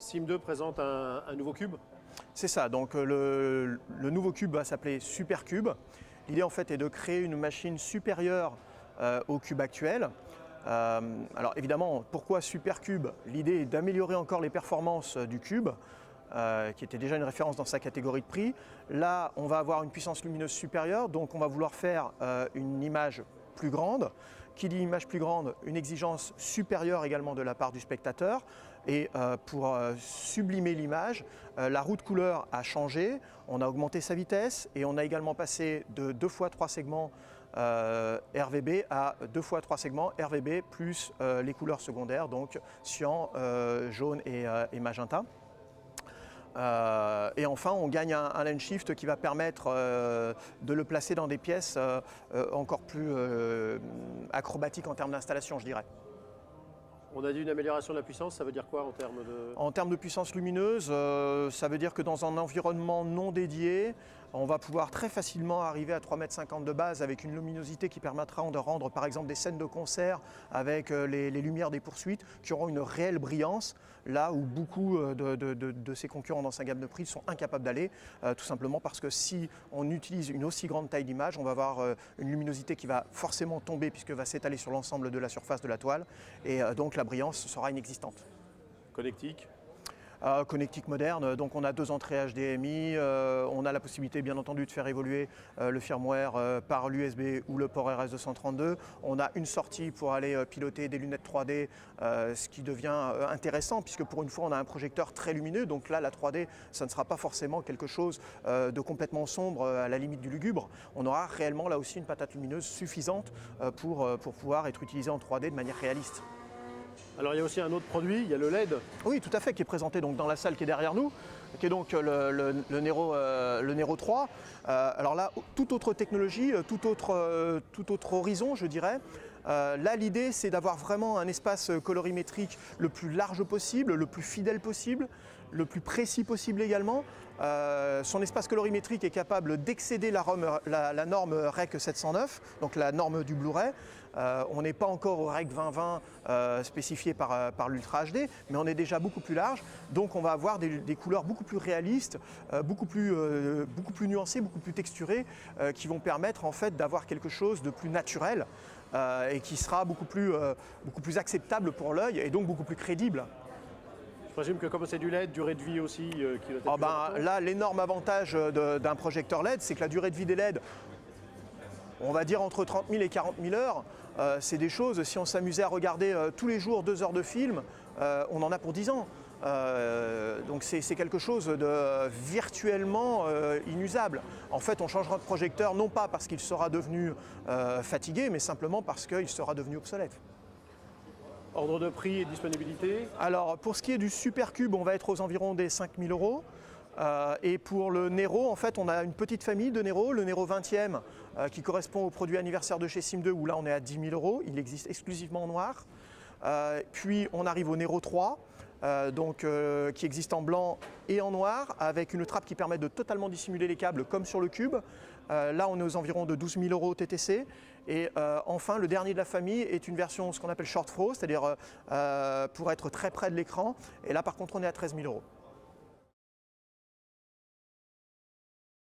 Sim2 présente un nouveau cube. C'est ça, donc le nouveau cube va s'appeler Supercube. L'idée en fait est de créer une machine supérieure au cube actuel. Alors évidemment, pourquoi Supercube? L'idée est d'améliorer encore les performances du cube, qui était déjà une référence dans sa catégorie de prix. Là, on va avoir une puissance lumineuse supérieure, donc on va vouloir faire une image plus grande. Qui dit image plus grande, une exigence supérieure également de la part du spectateur. Et pour sublimer l'image, la roue de couleur a changé, on a augmenté sa vitesse et on a également passé de 2 fois 3 segments RVB à 2 fois 3 segments RVB plus les couleurs secondaires, donc cyan, jaune et magenta. Et enfin, on gagne un lens shift qui va permettre de le placer dans des pièces encore plus acrobatiques en termes d'installation, je dirais. On a dit une amélioration de la puissance, ça veut dire quoi en termes de… En termes de puissance lumineuse, ça veut dire que dans un environnement non dédié, on va pouvoir très facilement arriver à 3,50 m de base avec une luminosité qui permettra de rendre par exemple des scènes de concert avec les lumières des poursuites qui auront une réelle brillance, là où beaucoup de ses concurrents dans sa gamme de prix sont incapables d'aller, tout simplement parce que si on utilise une aussi grande taille d'image, on va avoir une luminosité qui va forcément tomber puisque va s'étaler sur l'ensemble de la surface de la toile et donc la brillance sera inexistante. Connectique. Connectique moderne, donc on a 2 entrées HDMI, on a la possibilité bien entendu de faire évoluer le firmware par l'USB ou le port RS232. On a une sortie pour aller piloter des lunettes 3D, ce qui devient intéressant puisque pour une fois on a un projecteur très lumineux, donc là la 3D ça ne sera pas forcément quelque chose de complètement sombre à la limite du lugubre. On aura réellement là aussi une patate lumineuse suffisante pour pouvoir être utilisé en 3D de manière réaliste. Alors il y a aussi un autre produit, il y a le LED. Oui, tout à fait, qui est présenté donc dans la salle qui est derrière nous, qui est donc le Nero 3. Alors là, toute autre technologie, tout autre horizon, je dirais. Là, l'idée, c'est d'avoir vraiment un espace colorimétrique le plus large possible, le plus fidèle possible, le plus précis possible également. Son espace colorimétrique est capable d'excéder la norme REC 709, donc la norme du Blu-ray. On n'est pas encore au REC 2020 spécifié par l'Ultra HD, mais on est déjà beaucoup plus large. Donc on va avoir des couleurs beaucoup plus réalistes, beaucoup plus nuancées, beaucoup plus texturées, qui vont permettre en fait d'avoir quelque chose de plus naturel et qui sera beaucoup plus acceptable pour l'œil et donc beaucoup plus crédible. Je présume que comme c'est du LED, durée de vie aussi qui va être là, l'énorme avantage d'un projecteur LED, c'est que la durée de vie des LED, on va dire entre 30 000 et 40 000 heures, c'est des choses, si on s'amusait à regarder tous les jours 2 heures de film, on en a pour 10 ans. Donc c'est quelque chose de virtuellement inusable. En fait, on changera de projecteur non pas parce qu'il sera devenu fatigué, mais simplement parce qu'il sera devenu obsolète. Ordre de prix et disponibilité? Alors pour ce qui est du Supercube, on va être aux environs des 5 000 €. Et pour le Nero, en fait, on a une petite famille de Nero, le Nero 20e, qui correspond au produit anniversaire de chez Sim2, où là on est à 10 000 €. Il existe exclusivement en noir. Puis on arrive au Nero 3, qui existe en blanc et en noir, avec une trappe qui permet de totalement dissimuler les câbles comme sur le Cube. Là on est aux environs de 12 000 € TTC. Et enfin le dernier de la famille est une version ce qu'on appelle short throw, c'est-à-dire pour être très près de l'écran. Et là par contre on est à 13 000 €.